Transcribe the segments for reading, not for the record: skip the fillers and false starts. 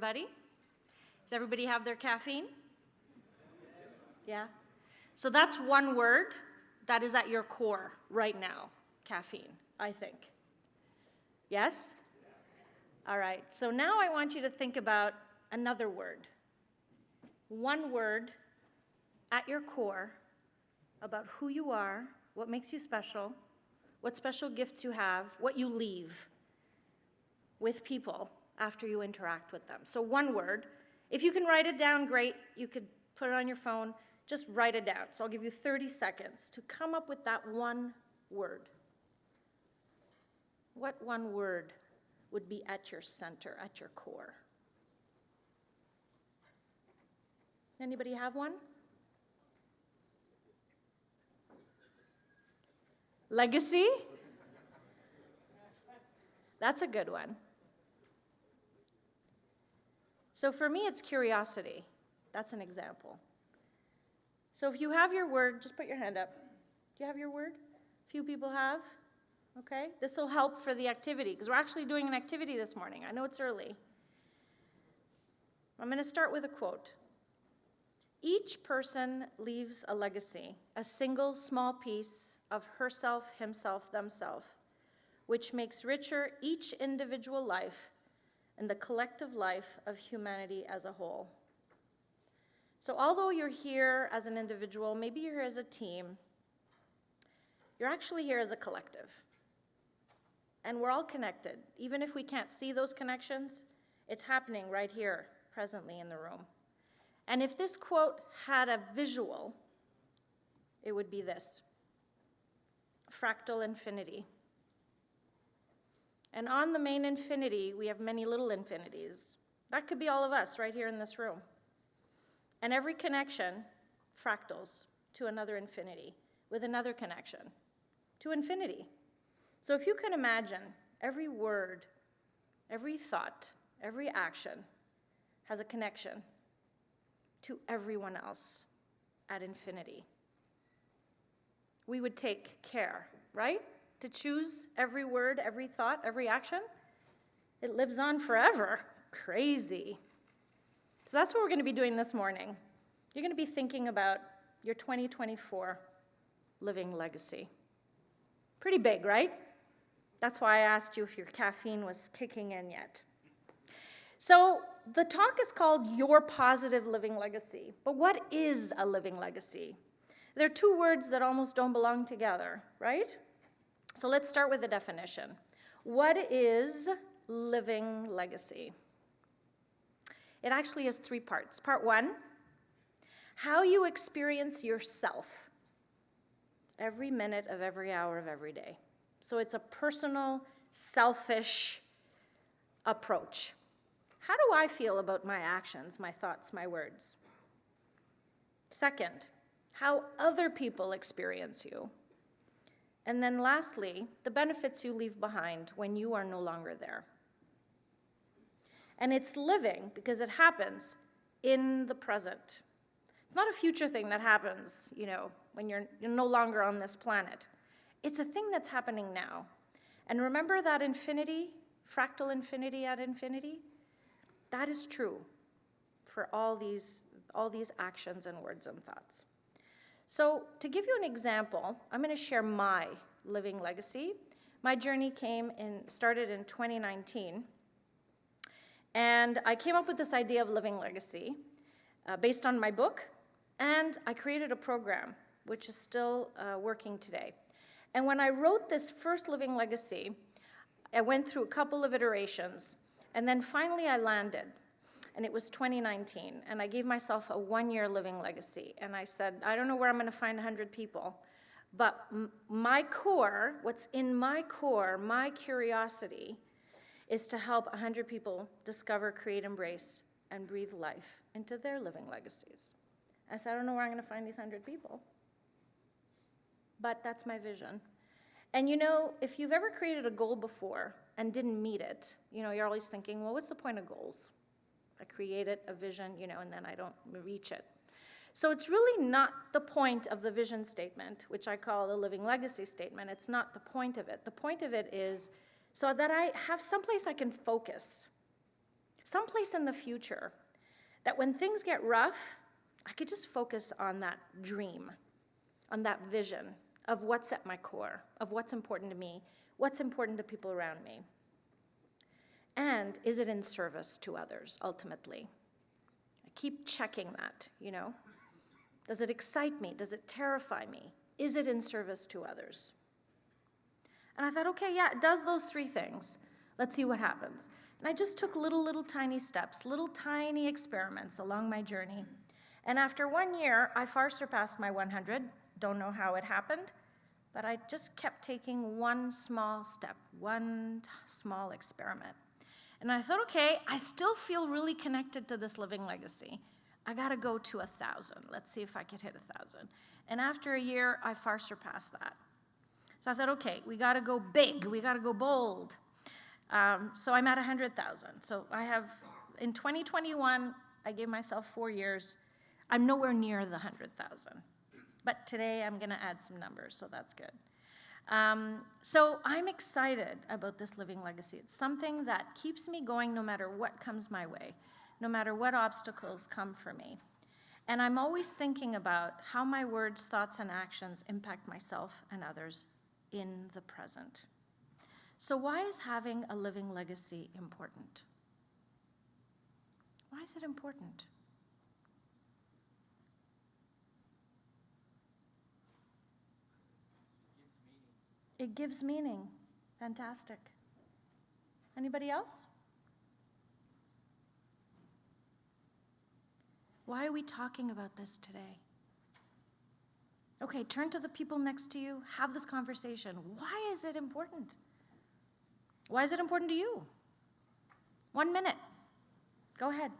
everybody. Does everybody have their caffeine? Yeah? So that's one word that is at your core right now, caffeine, I think. Yes? All right, so now I want you to think about another word. One word at your core about who you are, what makes you special, what special gifts you have, what you leave with people after you interact with them. So one word. If you can write it down, great. You could put it on your phone. Just write it down. So I'll give you 30 seconds to come up with that one word. What one word would be at your center, at your core? Anybody have one? Legacy? That's a good one. So for me, it's curiosity. That's an example. So if you have your word, just put your hand up. Do you have your word? Few people have? Okay. This will help for the activity, because we're actually doing an activity this morning. I know it's early. I'm going to start with a quote. Each person leaves a legacy, a single small piece of herself, himself, themselves, which makes richer each individual life and the collective life of humanity as a whole. So although you're here as an individual, maybe you're here as a team, you're actually here as a collective. And we're all connected. Even if we can't see those connections, it's happening right here, presently in the room. And if this quote had a visual, it would be this: fractal infinity. And on the main infinity, we have many little infinities. That could be all of us right here in this room. And every connection fractals to another infinity, with another connection to infinity. So if you can imagine, every word, every thought, every action has a connection to everyone else at infinity. We would take care, right? To choose every word, every thought, every action. It lives on forever. Crazy. So that's what we're going to be doing this morning. You're going to be thinking about your 2024 living legacy. Pretty big, right? That's why I asked you if your caffeine was kicking in yet. So the talk is called Your Positive Living Legacy. But what is a living legacy? There are two words that almost don't belong together, right? So let's start with the definition. What is living legacy? It actually has three parts. Part one, how you experience yourself every minute of every hour of every day. So it's a personal, selfish approach. How do I feel about my actions, my thoughts, my words? Second, how other people experience you. And then lastly, the benefits you leave behind when you are no longer there. And it's living because it happens in the present. It's not a future thing that happens, when you're no longer on this planet. It's a thing that's happening now. And remember that infinity, fractal infinity at infinity? That is true for all these actions and words and thoughts. So to give you an example, I'm going to share my living legacy. My journey started in 2019. And I came up with this idea of living legacy based on my book. And I created a program, which is still working today. And when I wrote this first living legacy, I went through a couple of iterations. And then finally I landed. And it was 2019, and I gave myself a one-year living legacy. And I said, I don't know where I'm going to find 100 people, but my core, what's in my core, my curiosity, is to help 100 people discover, create, embrace, and breathe life into their living legacies. I said, I don't know where I'm going to find these 100 people, but that's my vision. And if you've ever created a goal before and didn't meet it, you're always thinking, well, what's the point of goals? I created a vision, and then I don't reach it. So it's really not the point of the vision statement, which I call the living legacy statement. It's not the point of it. The point of it is so that I have someplace I can focus. Someplace in the future that when things get rough, I could just focus on that dream, on that vision of what's at my core, of what's important to me, what's important to people around me. And is it in service to others, ultimately? I keep checking that, you know? Does it excite me? Does it terrify me? Is it in service to others? And I thought, okay, yeah, it does those three things. Let's see what happens. And I just took little tiny steps, little tiny experiments along my journey. And after 1 year, I far surpassed my 100. Don't know how it happened, but I just kept taking one small step, one small experiment. And I thought, okay, I still feel really connected to this living legacy. I gotta go to 1,000. Let's see if I could hit 1,000. And after a year, I far surpassed that. So I thought, okay, we gotta go big, we gotta go bold. So I'm at 100,000. So I have, in 2021, I gave myself 4 years. I'm nowhere near the 100,000. But today I'm gonna add some numbers, so that's good. So I'm excited about this living legacy. It's something that keeps me going no matter what comes my way, no matter what obstacles come for me. And I'm always thinking about how my words, thoughts, and actions impact myself and others in the present. So why is having a living legacy important? Why is it important? It gives meaning. Fantastic. Anybody else? Why are we talking about this today? Okay, turn to the people next to you, have this conversation. Why is it important? Why is it important to you? 1 minute. Go ahead.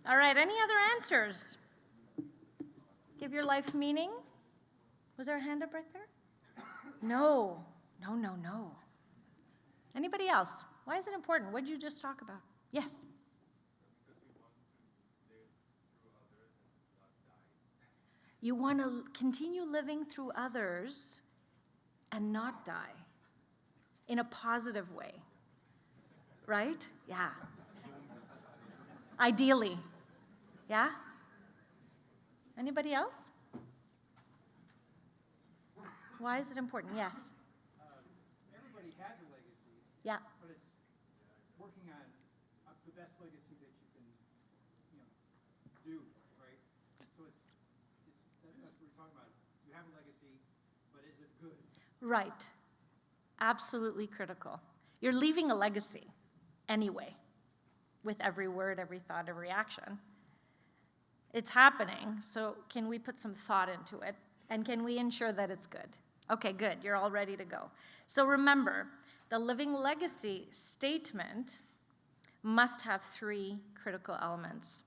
All right, any other answers? Give your life meaning? Was there a hand up right there? No. Anybody else? Why is it important? What did you just talk about? Yes? You want to continue living through others and not die in a positive way, right? Yeah. Ideally. Yeah? Anybody else? Why is it important? Yes. Everybody has a legacy. Yeah. But it's working on the best legacy that you can, do, right? So I think that's what we're talking about. You have a legacy, but is it good? Right. Absolutely critical. You're leaving a legacy anyway, with every word, every thought, every action. It's happening, so can we put some thought into it? And can we ensure that it's good? Okay, good, you're all ready to go. So remember, the living legacy statement must have 3 critical elements.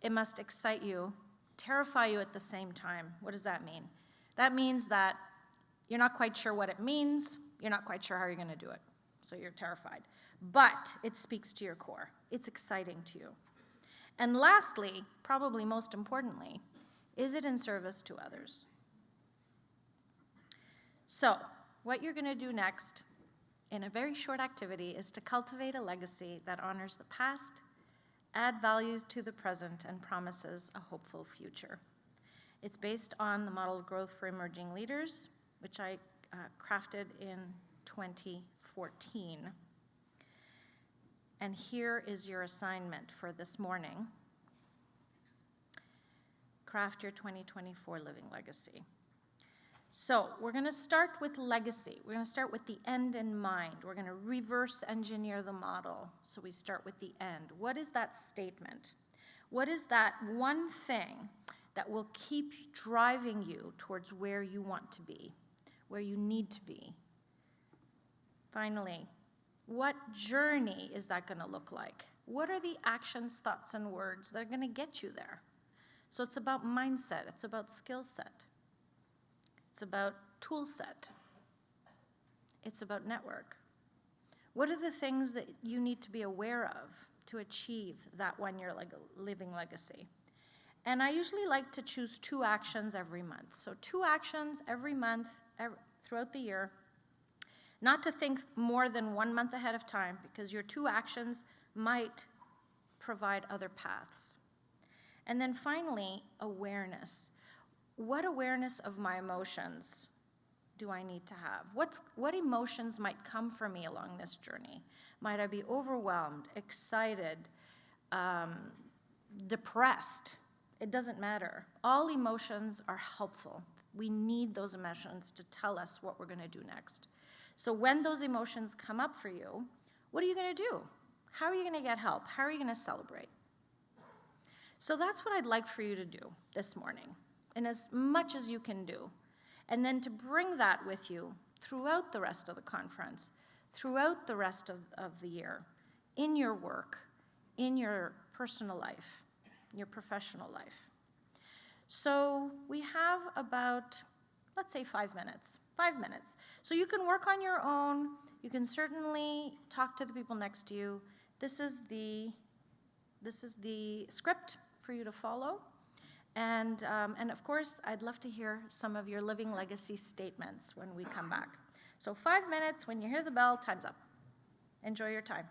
It must excite you, terrify you at the same time. What does that mean? That means that you're not quite sure what it means, you're not quite sure how you're gonna do it, so you're terrified. But it speaks to your core. It's exciting to you. And lastly, probably most importantly, is it in service to others? So, what you're gonna do next in a very short activity is to cultivate a legacy that honors the past, add values to the present, and promises a hopeful future. It's based on the model of growth for emerging leaders, which I crafted in 2014. And here is your assignment for this morning. Craft your 2024 living legacy. So we're gonna start with legacy. We're gonna start with the end in mind. We're gonna reverse engineer the model. So we start with the end. What is that statement? What is that one thing that will keep driving you towards where you want to be, where you need to be? Finally, What journey is that going to look like? What are the actions, thoughts, and words that are going to get you there? So it's about mindset. It's about skill set. It's about tool set. It's about network. What are the things that you need to be aware of to achieve that one-year living legacy? And I usually like to choose 2 actions every month. So 2 actions every month throughout the year. Not to think more than 1 month ahead of time, because your 2 actions might provide other paths. And then finally, awareness. What awareness of my emotions do I need to have? What emotions might come for me along this journey? Might I be overwhelmed, excited, depressed? It doesn't matter. All emotions are helpful. We need those emotions to tell us what we're going to do next. So when those emotions come up for you, what are you going to do? How are you going to get help? How are you going to celebrate? So that's what I'd like for you to do this morning, and as much as you can do. And then to bring that with you throughout the rest of the conference, throughout the rest of the year, in your work, in your personal life, your professional life. So we have about, let's say 5 minutes. 5 minutes. So you can work on your own. You can certainly talk to the people next to you. This is the script for you to follow. And of course, I'd love to hear some of your living legacy statements when we come back. So 5 minutes, when you hear the bell, time's up. Enjoy your time.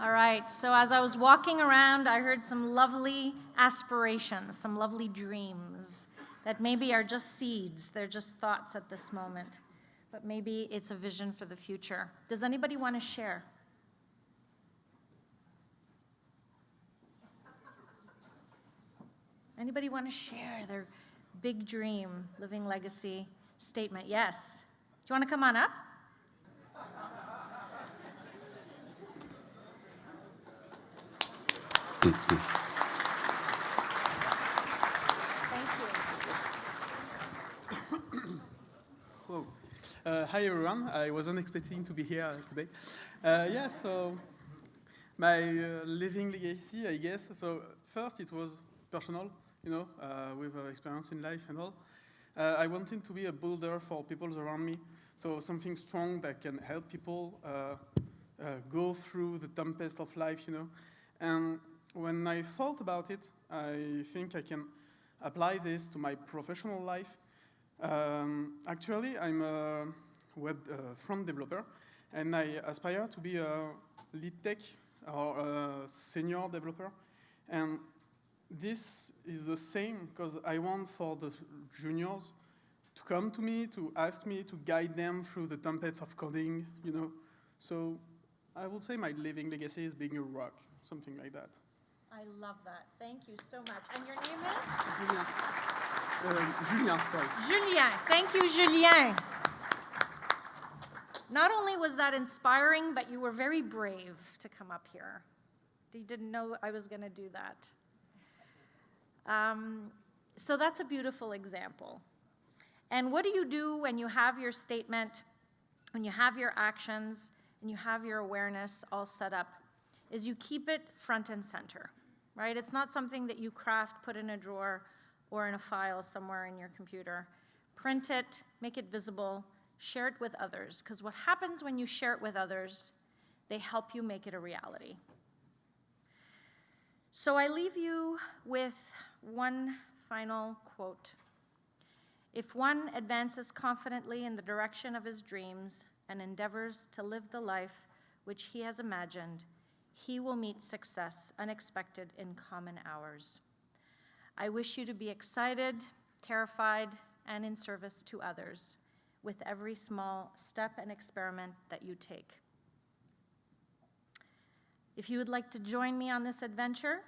All right, so as I was walking around, I heard some lovely aspirations, some lovely dreams that maybe are just seeds. They're just thoughts at this moment, but maybe it's a vision for the future. Does anybody want to share? Anybody want to share their big dream, living legacy statement? Yes. Do you want to come on up? Thank you. Whoa. Hi everyone, I wasn't expecting to be here today. So my living legacy, I guess. So first it was personal, with experience in life and all. I wanted to be a builder for people around me. So something strong that can help people go through the tempest of life, And when I thought about it, I think I can apply this to my professional life. Actually, I'm a web front developer, and I aspire to be a lead tech or a senior developer. And this is the same because I want for the juniors to come to me, to ask me to guide them through the templates of coding, So I would say my living legacy is being a rock, something like that. I love that. Thank you so much. And your name is? Julien, sorry. Julien. Thank you, Julien. Not only was that inspiring, but you were very brave to come up here. You didn't know I was going to do that. So that's a beautiful example. And what do you do when you have your statement, when you have your actions, and you have your awareness all set up, is you keep it front and center, right? It's not something that you craft, put in a drawer, or in a file somewhere in your computer. Print it, make it visible, share it with others, because what happens when you share it with others, they help you make it a reality. So I leave you with one final quote If one advances confidently in the direction of his dreams and endeavors to live the life which he has imagined, he will meet success unexpected in common hours. I wish you to be excited, terrified, and in service to others with every small step and experiment that you take. If you would like to join me on this adventure,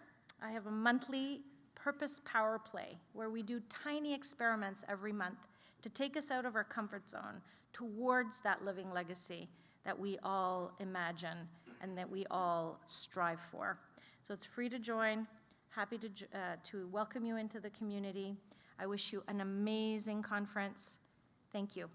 I have a monthly purpose power play where we do tiny experiments every month to take us out of our comfort zone towards that living legacy that we all imagine and that we all strive for. So it's free to join. Happy to welcome you into the community. I wish you an amazing conference. Thank you.